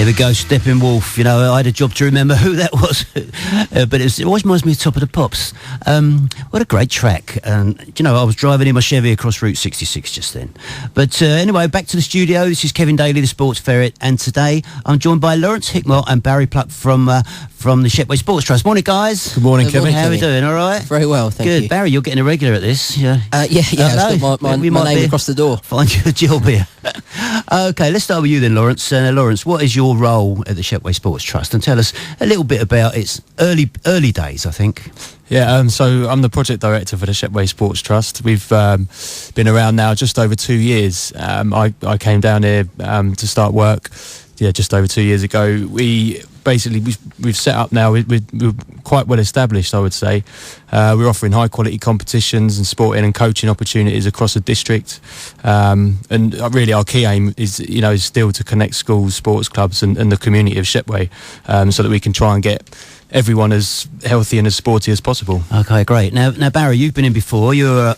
we go, Steppenwolf. You know, I had a job to remember who that was, but it always reminds me of Top of the Pops. What a great track. And, you know, I was driving in my Chevy across Route 66 just then. But anyway, back to the studio. This is Kevin Daly, the Sports Ferret, and today I'm joined by Laurence, Hickmott and Barry Pluck from the Shepway Sports Trust. Morning, guys. Good morning, Kevin. How are we doing? All right? Very well, thank you. Good. Barry, you're getting a regular at this. Yeah. I've got my name across the door. Find you a job here. Okay, let's start with you then, Laurence. Laurence, what is your role at the Shepway Sports Trust? And tell us a little bit about its early days, I think. Yeah, so I'm the project director for the Shepway Sports Trust. We've been around now just over 2 years. I came down here to start work, just over 2 years ago. We've set up now. We're quite well established, I would say. We're offering high quality competitions and sporting and coaching opportunities across the district. And really, our key aim is still to connect schools, sports clubs, and the community of Shepway, so that we can try and get everyone as healthy and as sporty as possible. Okay, great. Now Barry, you've been in before. You're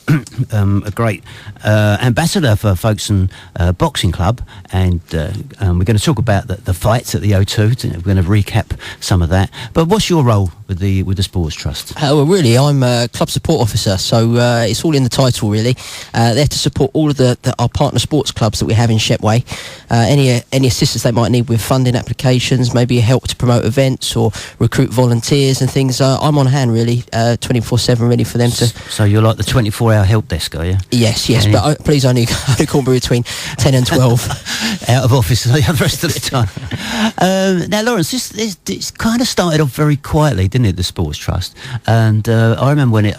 a great ambassador for Folkestone Boxing Club, and we're going to talk about the fights at the O2. We're going to recap some of that. But what's your role with the Sports Trust? Well, really, I'm a club support officer, so it's all in the title, really. There to support all of our partner sports clubs that we have in Shepway. Any assistance they might need with funding applications, maybe help to promote events or recruit volunteers and things. I'm on hand, really, 24/7, ready for them to. So you're like the 24-hour help desk, are you? Yes, but please only call me between 10 and 12. Out of office the rest of the time. Now, Laurence, this kind of started off very quietly, didn't it, the Sports Trust? And I remember when it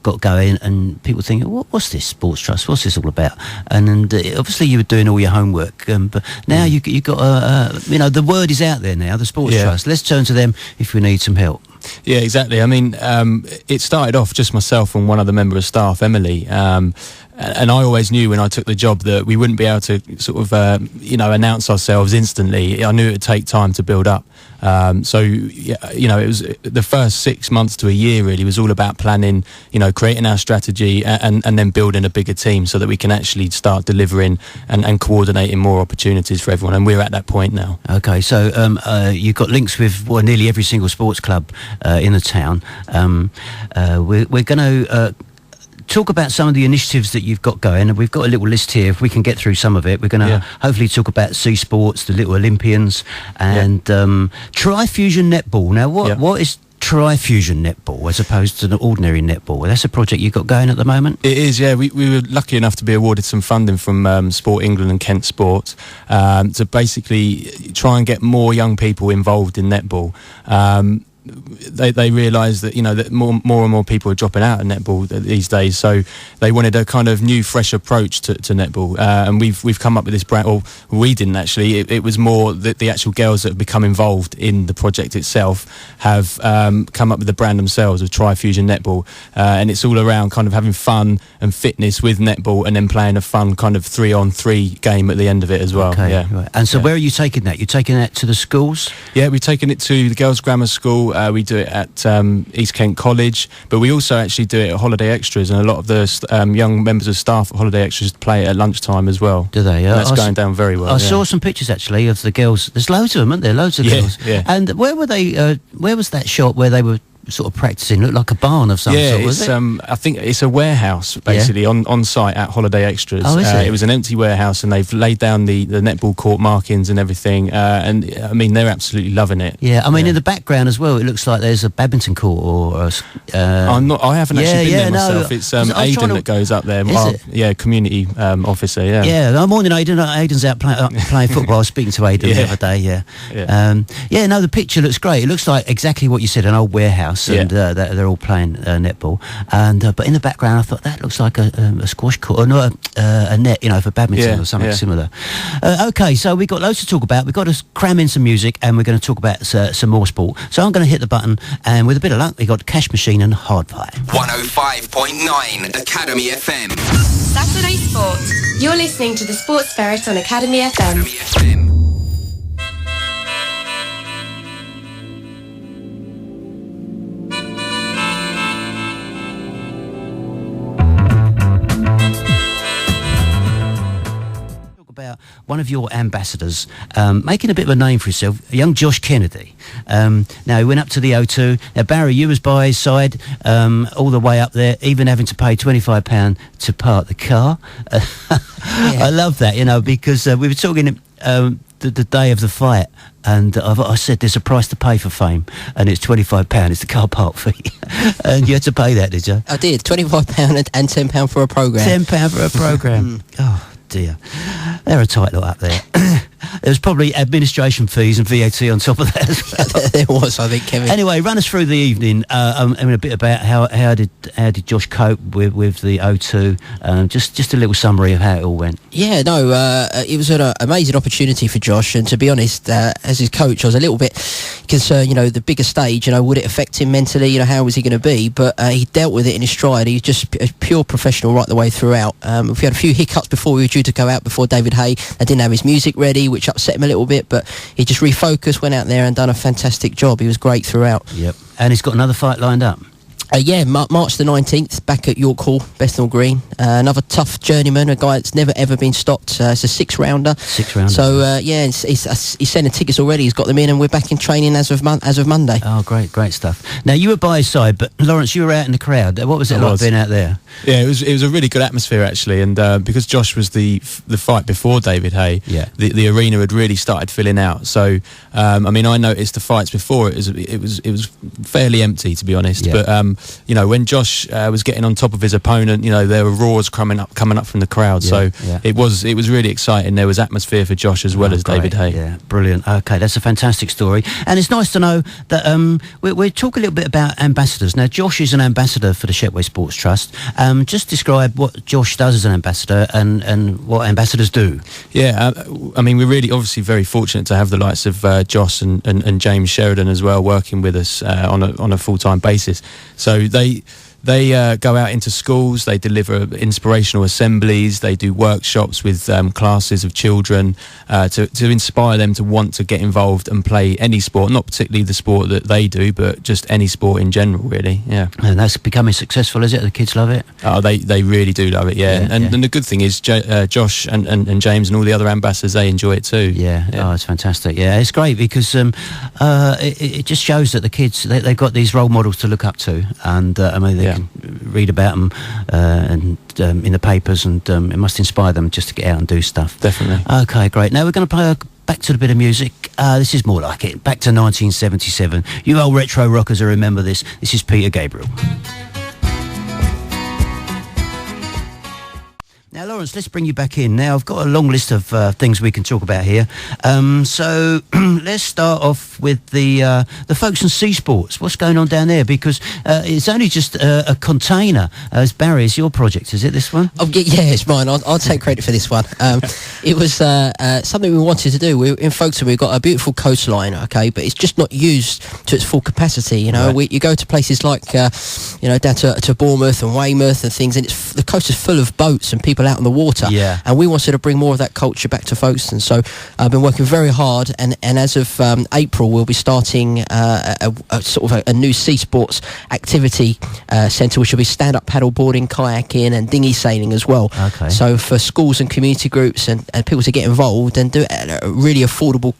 got going and people thinking, what's this Sports Trust? What's this all about? And obviously you were doing all your homework, but now you got the word is out there now, the Sports Trust. Let's turn to them if we need some help. Yeah, exactly. I mean, it started off just myself and one other member of staff, Emily. And I always knew when I took the job that we wouldn't be able to sort of, announce ourselves instantly. I knew it would take time to build up. It was the first 6 months to a year really was all about planning, creating our strategy and then building a bigger team so that we can actually start delivering and coordinating more opportunities for everyone. And we're at that point now. Okay, so you've got links with nearly every single sports club in the town. We're going to talk about some of the initiatives that you've got going, and we've got a little list here. If we can get through some of it, we're going to hopefully talk about C Sports, the Little Olympians, and Tri-Fusion Netball. Now, what is Tri-Fusion Netball as opposed to an ordinary netball? That's a project you've got going at the moment? It is, yeah. We were lucky enough to be awarded some funding from Sport England and Kent Sport to basically try and get more young people involved in netball. They realised that that more and more people are dropping out of netball these days, so they wanted a kind of new, fresh approach to netball, and we've come up with this brand. Or we didn't actually. It was more that the actual girls that have become involved in the project itself have come up with the brand themselves of Tri-Fusion Netball, and it's all around kind of having fun and fitness with netball, and then playing a fun kind of 3-on-3 game at the end of it as well. Okay, right. And so where are you taking that? You're taking that to the schools? Yeah, we've taken it to the Girls' Grammar School. We do it at East Kent College, but we also actually do it at Holiday Extras, and a lot of the young members of staff at Holiday Extras play it at lunchtime as well. Do they? And that's going down very well. I saw some pictures actually of the girls. There's loads of them, aren't there? Loads of girls. Yeah. And where were they? Where was that shop where they were sort of practicing? Looked like a barn of some sort, was it? I think it's a warehouse basically on site at Holiday Extras. Oh, is it? It was an empty warehouse, and they've laid down the netball court markings and everything, and I mean they're absolutely loving it. Yeah, I mean in the background as well, it looks like there's a badminton court or I haven't actually been there myself. It's Aidan that goes up there. Community officer. I'm morning Aidan. Aidan's out playing football. I was speaking to Aidan the other day. The picture looks great. It looks like exactly what you said, an old warehouse. And they're all playing netball, and but in the background I thought that looks like a squash court, or not a net, for badminton or something similar. Okay, so we've got loads to talk about. We've got to cram in some music, and we're going to talk about some more sport. So I'm going to hit the button, and with a bit of luck, we've got Cash Machine and Hardfire. 105.9 Academy FM. Saturday Sport. You're listening to the Sports Ferret on Academy FM. one of your ambassadors, making a bit of a name for himself, young Josh Kennedy. Now, he went up to the O2. Now, Barry, you was by his side all the way up there, even having to pay £25 to park the car. I love that, because we were talking the day of the fight, and I said there's a price to pay for fame, and it's £25. It's the car park fee. And you had to pay that, did you? I did. £25 and £10 for a programme. £10 for a programme. Oh dear, they're a tight lot up there. There was probably administration fees and VAT on top of that as well. There was, I think, Kevin. Anyway, run us through the evening. A bit about how did Josh cope with the O2? Just a little summary of how it all went. Yeah, no, it was an amazing opportunity for Josh, and to be honest, as his coach, I was a little bit concerned. The bigger stage, would it affect him mentally? How was he going to be? But he dealt with it in his stride. He's just a pure professional right the way throughout. We had a few hiccups before we were due to go out before David Hay. They didn't have his music ready, which upset him a little bit, but he just refocused, went out there and done a fantastic job. He was great throughout. Yep. And he's got another fight lined up. March the 19th, back at York Hall, Bethnal Green. Another tough journeyman, a guy that's never ever been stopped. It's a 6-rounder. 6-rounder. So he's sending tickets already. He's got them in, and we're back in training as of Monday. Oh, great stuff. Now, you were by his side, but Laurence, you were out in the crowd. What was it like being out there? Yeah, it was a really good atmosphere actually, and because Josh was the fight before David Hay, the arena had really started filling out. So I noticed the fights before it was fairly empty, to be honest. Yeah. But when Josh was getting on top of his opponent, there were roars coming up from the crowd. It was really exciting. There was atmosphere for Josh as well as great. David Hay. Yeah, brilliant. Okay, that's a fantastic story, and it's nice to know that we'll talk a little bit about ambassadors. Now, Josh is an ambassador for the Shepway Sports Trust. Just describe what Josh does as an ambassador and what ambassadors do. Yeah, we're really obviously very fortunate to have the likes of Josh and James Sheridan as well working with us on a full-time basis. So they go out into schools, they deliver inspirational assemblies, they do workshops with classes of children to inspire them to want to get involved and play any sport, not particularly the sport that they do, but just any sport in general, really. Yeah. And that's becoming successful, is it? The kids love it? Oh, they really do love it, yeah. And the good thing is Josh and James and all the other ambassadors, they enjoy it too. Yeah. Oh, it's fantastic. Yeah, it's great because it just shows that the kids, they've got these role models to look up to, and they can read about them and in the papers, and it must inspire them just to get out and do stuff. Definitely. Okay, great. Now we're going to play back to a bit of music. This is more like it. Back to 1977. You old retro rockers will remember this. This is Peter Gabriel. Now, Laurence, let's bring you back in. Now, I've got a long list of things we can talk about here. So let's start off with the Folkestone Sea Sports. What's going on down there? Because it's only just a container. As Barry, it's your project, is it, this one? Oh, yeah, it's mine. I'll take credit for this one. It was something we wanted to do. In Folkestone, we've got a beautiful coastline, okay, but it's just not used to its full capacity. Right. You go to places like, down to Bournemouth and Weymouth and things, and the coast is full of boats and people out on the water, and we wanted to bring more of that culture back to Folkestone. So I've been working very hard, and as of April we'll be starting a new sea sports activity centre, which will be stand-up paddle boarding, kayaking and dinghy sailing as well. Okay. So for schools and community groups and people to get involved and do it at a really affordable,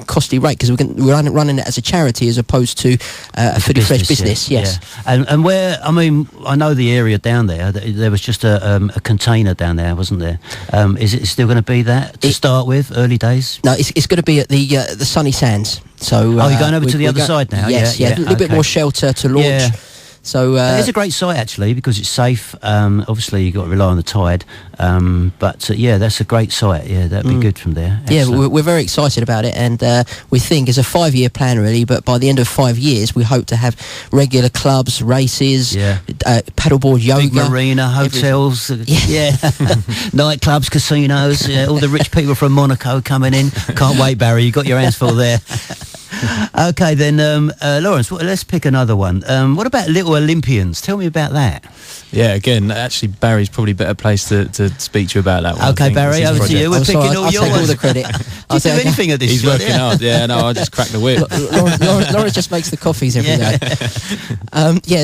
costly rate, because we're running it as a charity as opposed to a fully fledged business. Yes. Yeah. And where, I know the area down there. There was just a container down there, wasn't there? Is it still going to be that to start with, early days? No, it's going to be at the Sunny Sands. So you're going over to the other side now? Yes, a little bit more shelter to launch. Yeah. So it's a great site actually because it's safe. Obviously you've got to rely on the tide, but that's a great site. Yeah, that'd be good from there. Excellent. Yeah, we're very excited about it, and we think it's a 5-year plan really. But by the end of 5 years, we hope to have regular clubs, races, paddleboard, yoga, big marina, hotels, nightclubs, casinos. All the rich people from Monaco coming in. Can't wait, Barry. You got your hands full there. Okay, then, Laurence, let's pick another one. What about Little Olympians? Tell me about that. Yeah, again, actually, Barry's probably better placed to speak to you about that one. Okay, Barry, over to you. We're picking all your ones. I'll take all the credit. Do you do anything at this? He's working hard. Yeah, no, I just crack the whip. Laurence just makes the coffees every day.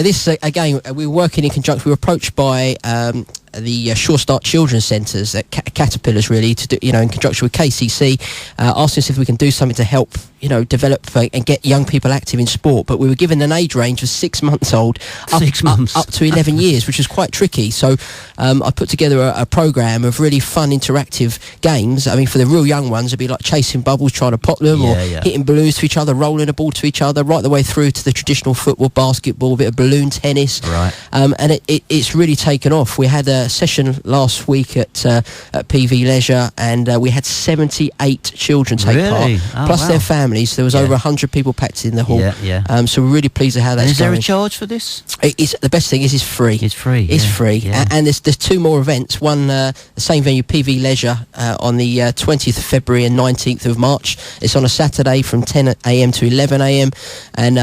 This, again, we're working in conjunction. We were approached by the Sure Start Children's Centres at Caterpillars, really, to do, in conjunction with KCC, asking us if we can do something to help, develop and get young people active in sport. But we were given an age range of 6 months old up to 11 years, which was quite tricky. So I put together a programme of really fun, interactive games. I mean, for the real young ones, it'd be like chasing bubbles, trying to pop them, or hitting balloons to each other, rolling a ball to each other, right the way through to the traditional football, basketball, a bit of balloon tennis. Right. And it's really taken off. We had a session last week at PV Leisure, and we had 78 children take part, plus their families. There was over 100 people packed in the hall. So we're really pleased with how that's going. Is there a charge for this? The best thing is it's free. It's free. It's free. And there's 2 more events. One, the same venue, PV Leisure, on the 20th of February and 19th of March. It's on a Saturday from 10 a.m. to 11 a.m. And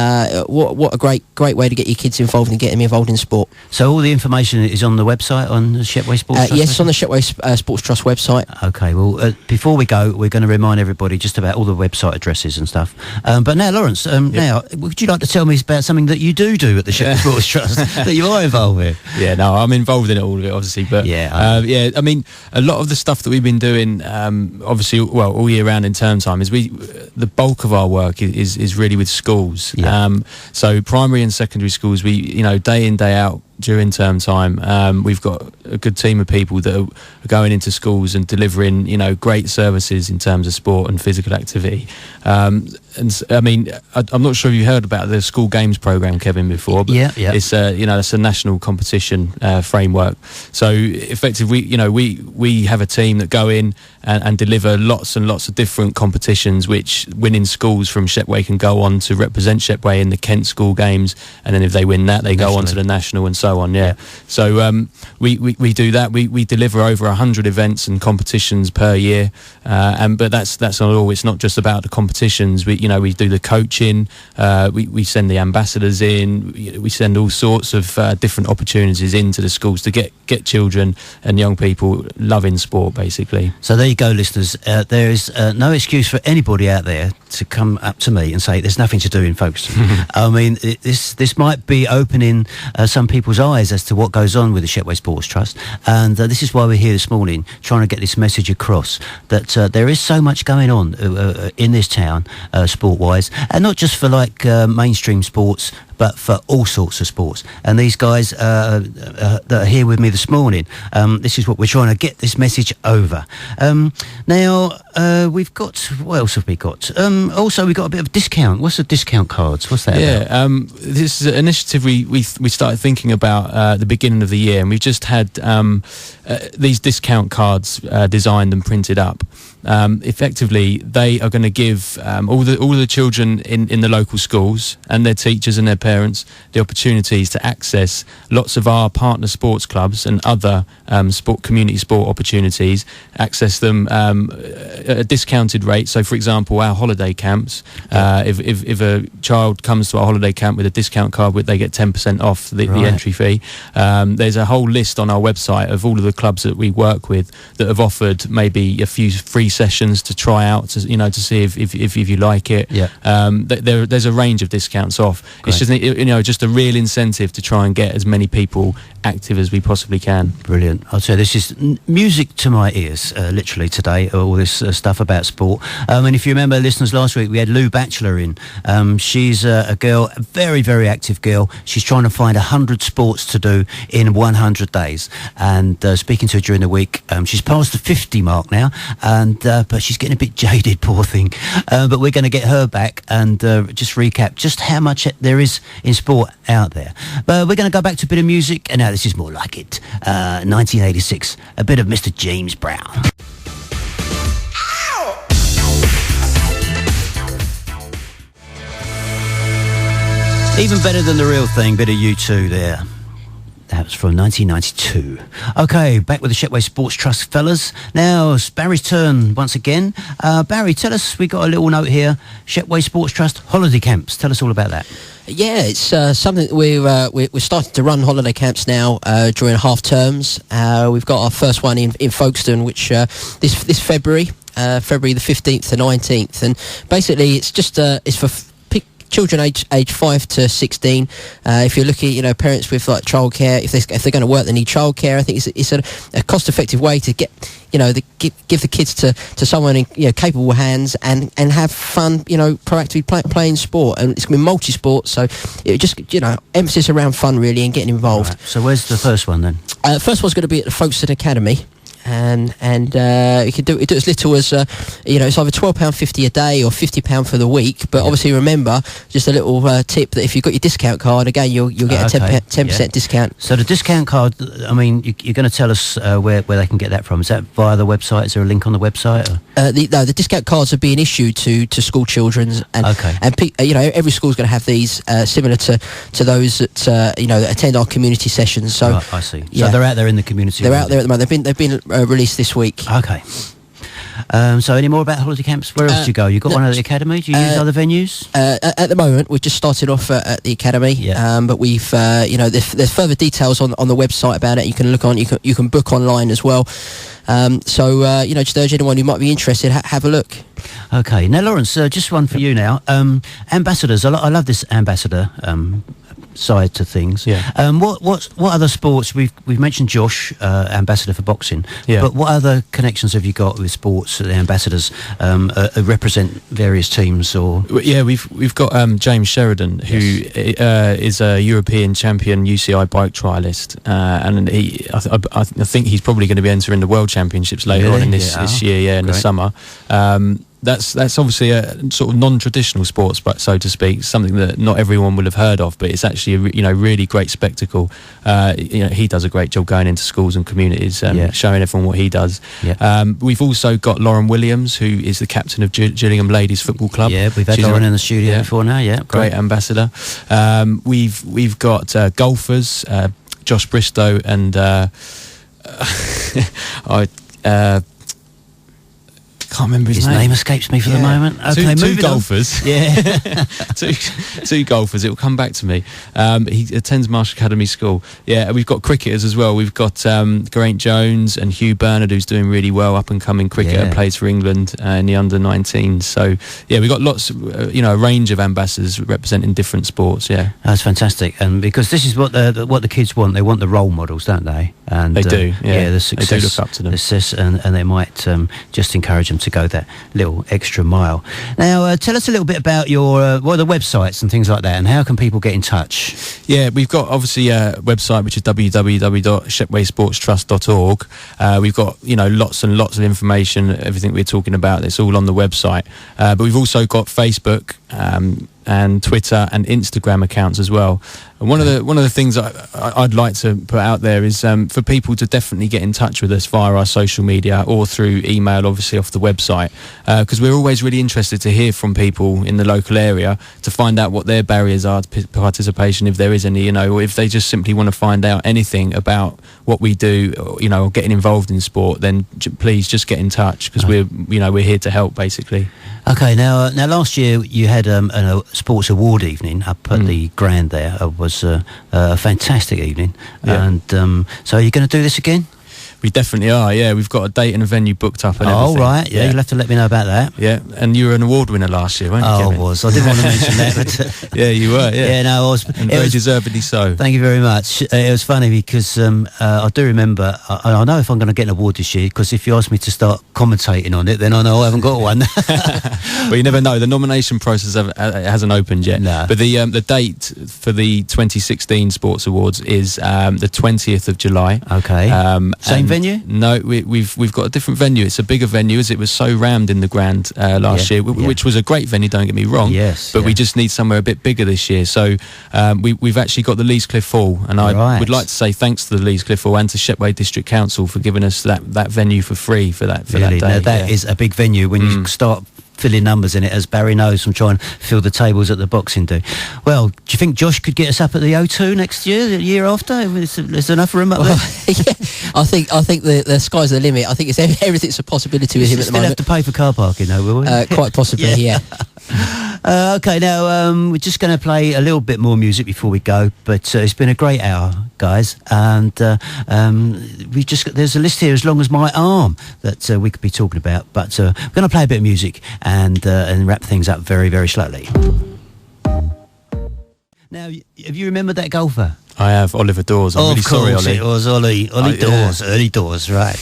what a great way to get your kids involved and get them involved in sport. So all the information is on the website, on the Shepway Sports Trust? Yes, it's on the Shepway Sports Trust website. Okay, well, before we go, we're going to remind everybody just about all the website addresses and stuff. But now, Laurence, now, would you like to tell me about something that you do at the Shepway Sports Trust that you are involved with? Yeah, no, I'm involved in all of it, obviously. But I mean, a lot of the stuff that we've been doing, obviously, all year round in term time, is the bulk of our work is really with schools. So primary and secondary schools, we day in, day out during term time, we've got a good team of people that are going into schools and delivering great services in terms of sport and physical activity. And I mean, I'm not sure if you heard about the school games program, Kevin, before, but it's it's a national competition framework. So effectively, we have a team that go in and deliver lots and lots of different competitions, which winning schools from Shepway can go on to represent Shepway in the Kent school games, and then if they win that, they go on to the national and so on. So we do that. We deliver over 100 events and competitions per year, but that's not all. It's not just about the competitions. We do the coaching. We send the ambassadors in. We send all sorts of different opportunities into the schools to get children and young people loving sport, basically. So there you go, listeners. There is no excuse for anybody out there to come up to me and say there's nothing to do in Folkestone. I mean, this might be opening some people's eyes as to what goes on with the Shepway Sports Trust, and this is why we're here this morning, trying to get this message across that there is so much going on in this town, sport-wise, and not just for mainstream sports, but for all sorts of sports. And these guys that are here with me this morning, this is what we're trying to get this message over. Now, we've got, what else have we got? Also, we've got a bit of discount. What's the discount cards? What's that about? This is an initiative we started thinking about at the beginning of the year, and we've just had these discount cards designed and printed up. Effectively, they are going to give all the children in the local schools and their teachers and their parents the opportunities to access lots of our partner sports clubs and other community sport opportunities, access them at a discounted rate. So, for example, our holiday camps, if a child comes to our holiday camp with a discount card, they get 10% off the entry fee. There's a whole list on our website of all of the clubs that we work with that have offered maybe a few free sessions to try out, to see if you like it. There's a range of discounts off. Great. It's just a real incentive to try and get as many people active as we possibly can. Brilliant. I'll tell you, this is music to my ears, literally today, all this stuff about sport. And if you remember, listeners, last week we had Lou Batchelor in. She's a girl, a very, very active girl. She's trying to find 100 sports to do in 100 days. And speaking to her during the week, she's past the 50 mark now, and but she's getting a bit jaded, poor thing. But we're going to get her back and just recap just how much there is in sport out there. But we're going to go back to a bit of music, and now this is more like it. 1986, a bit of Mr. James Brown. Even better than the real thing, bit of U2 there. That was from 1992. Okay, back with the Shepway Sports Trust, fellas. Now, it's Barry's turn once again. Barry, tell us, we got a little note here, Shepway Sports Trust holiday camps. Tell us all about that. Yeah, it's something that we're starting to run holiday camps now during half terms. We've got our first one in Folkestone, which this February the 15th to 19th, and basically it's just it's for children age 5 to 16. If you're looking, parents with like childcare, if they're going to work, they need childcare. I think it's a cost-effective way to get, give the kids to someone in capable hands and have fun, proactively playing sport. And it's going to be multi-sport, so it just emphasis around fun really and getting involved. Right. So where's the first one then? First one's going to be at the Folkestone Academy. And you can do as little as it's either £12.50 a day or £50 for the week. But obviously, remember, just a little tip that if you've got your discount card, again you'll get a 10% discount. So the discount card, I mean, you're going to tell us where they can get that from. Is that via the website? Is there a link on the website? The discount cards are being issued to school children, and every school's going to have these similar to those that that attend our community sessions. So right, I see. So they're out there in the community. They're out there at the moment. They've been released this week. Okay. So any more about holiday camps? Where else do you go? You got one at the academy? Do you use other venues? At the moment, we've just started off at the academy. Yeah. But we've there's further details on the website about it. You can look on. You can book online as well. So just urge anyone who might be interested, have a look. Okay. Now, Laurence, just one for you now. Ambassadors. I love this ambassador side to things. Yeah. What other sports? We've mentioned Josh, ambassador for boxing. Yeah. But what other connections have you got with sports? The ambassadors represent various teams, or yeah, we've got James Sheridan, who is a European champion UCI bike trialist, and I think he's probably going to be entering the World Championships later on in this year, in the summer. That's obviously a sort of non-traditional sports, but so to speak, something that not everyone will have heard of, but it's actually a really great spectacle. He does a great job going into schools and communities, showing everyone what he does. Yeah. We've also got Lauren Williams, who is the captain of Gillingham Ladies Football Club. Yeah, we've had Lauren in the studio before now. Yeah, great ambassador. We've got golfers, Josh Bristow and can't remember his name. Escapes me for the moment. Okay, two golfers. Yeah, two golfers. It will come back to me. He attends Marsh Academy School. Yeah, we've got cricketers as well. We've got Geraint Jones and Hugh Bernard, who's doing really well, up and coming cricketer, plays for England in the under-19s. So yeah, we've got lots, a range of ambassadors representing different sports. Yeah, that's fantastic. And because this is what the kids want. They want the role models, don't they? And they do. Yeah, the success. They do look up to them. The success, and they might just encourage them to go that little extra mile. Now, tell us a little bit about your the websites and things like that, and how can people get in touch? Yeah, we've got obviously a website which is www.shepwaysportstrust.org. We've got lots and lots of information, everything we're talking about. It's all on the website. But we've also got Facebook and Twitter and Instagram accounts as well. And one of the things I'd like to put out there is for people to definitely get in touch with us via our social media or through email, obviously off the website, because we're always really interested to hear from people in the local area to find out what their barriers are to participation, if there is any, or if they just simply want to find out anything about what we do, or getting involved in sport, then please just get in touch, because we're here to help, basically. Okay, now last year you had a sports award evening up at the Grand there. It was a fantastic evening. And so are you going to do this again? We definitely are, yeah. We've got a date and a venue booked up and everything. Oh, right, yeah. You'll have to let me know about that. Yeah, and you were an award winner last year, weren't you, Kevin? I was. I didn't want to mention that, but... yeah, you were, yeah. Yeah, no, I was... And very deservedly so. Thank you very much. It was funny because I do remember... I know if I'm going to get an award this year, because if you ask me to start commentating on it, then I know I haven't got one. Well, you never know. The nomination process hasn't opened yet. No. But the date for the 2016 Sports Awards is the 20th of July. Okay. Same venue? No, we've got a different venue. It's a bigger venue, as it was so rammed in the Grand last year, which was a great venue, don't get me wrong. Yes. But we just need somewhere a bit bigger this year. So we've actually got the Lees Cliff Hall, and I would like to say thanks to the Lees Cliff Hall and to Shepway District Council for giving us that venue for free for that day. Now that is a big venue when you start filling numbers in it, as Barry knows from trying to fill the tables at the boxing do. Well, do you think Josh could get us up at the O2 next year, the year after? Is there enough room up there? Yeah, I think the sky's the limit. I think everything's a possibility with him at the moment. Still have to pay for car parking though, will we? Quite possibly, yeah. Okay, now we're just going to play a little bit more music before we go, but it's been a great hour, guys, and there's a list here as long as my arm that we could be talking about, but we're going to play a bit of music and wrap things up very, very slowly. Now, have you remembered that golfer? I have Oliver Dawes. I'm really sorry, Ollie. It was Ollie Dawes, early doors, right.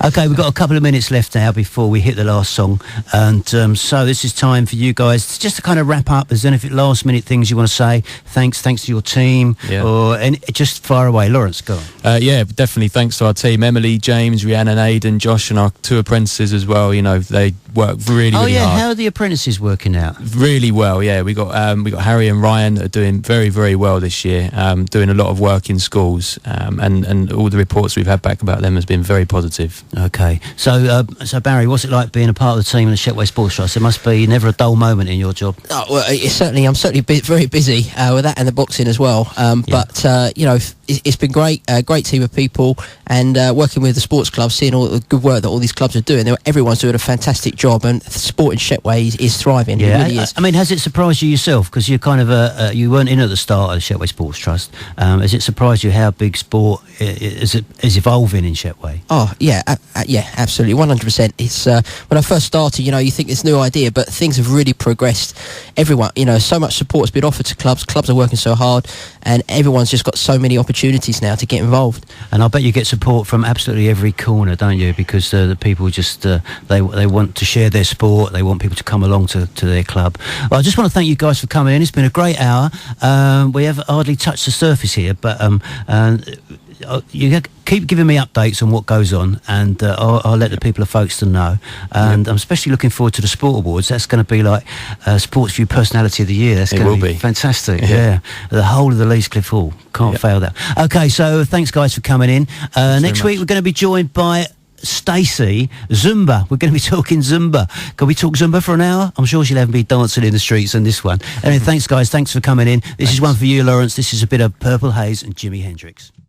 Okay, we've got a couple of minutes left now before we hit the last song. And so this is time for you guys just to kind of wrap up. Is there anything last minute things you want to say? Thanks to your team, or just far away. Laurence, go on. Yeah, definitely thanks to our team. Emily, James, Rhiannon, Aidan, Josh, and our 2 apprentices as well. You know, they work really hard. How are the apprentices working out? Really well, yeah. We got Harry and Ryan that are doing very, very well this year, doing a lot of work in schools, and all the reports we've had back about them has been very positive. Okay, so Barry, what's it like being a part of the team in the Shepway Sports Trust? It must be never a dull moment in your job. Oh, well, I'm certainly very busy with that and the boxing as well. But you know, it's been great, a great team of people, and working with the sports clubs, seeing all the good work that all these clubs are doing. Everyone's doing a fantastic job, and the sport in Shepway is thriving. Yeah, it really is. I mean, has it surprised you yourself? Because you're kind of you weren't in at the start of the Shepway Sports Trust. Has it surprised you how big sport is evolving in Shepway? Oh yeah, absolutely, 100%. It's when I first started, you know, you think it's a new idea, but things have really progressed. Everyone, you know, so much support has been offered to clubs. Clubs are working so hard, and everyone's just got so many opportunities now to get involved. And I bet you get support from absolutely every corner, don't you? Because the people just they want to share their sport. They want people to come along to their club. Well, I just want to thank you guys for coming in. It's been a great hour. We have hardly touched the surface here, but you keep giving me updates on what goes on, and I'll let the people of Folkestone know. And I'm especially looking forward to the Sport Awards. That's going to be like Sports View Personality of the Year. That's going to be fantastic. Yeah, the whole of the Lees Cliff Hall. Can't fail that. Okay, so thanks guys for coming in. Next week we're going to be joined by Stacey, Zumba. We're going to be talking Zumba. Can we talk Zumba for an hour? I'm sure she'll have me dancing in the streets on this one. Anyway, thanks guys, thanks for coming in. This is one for you, Laurence. This is a bit of Purple Haze and Jimi Hendrix.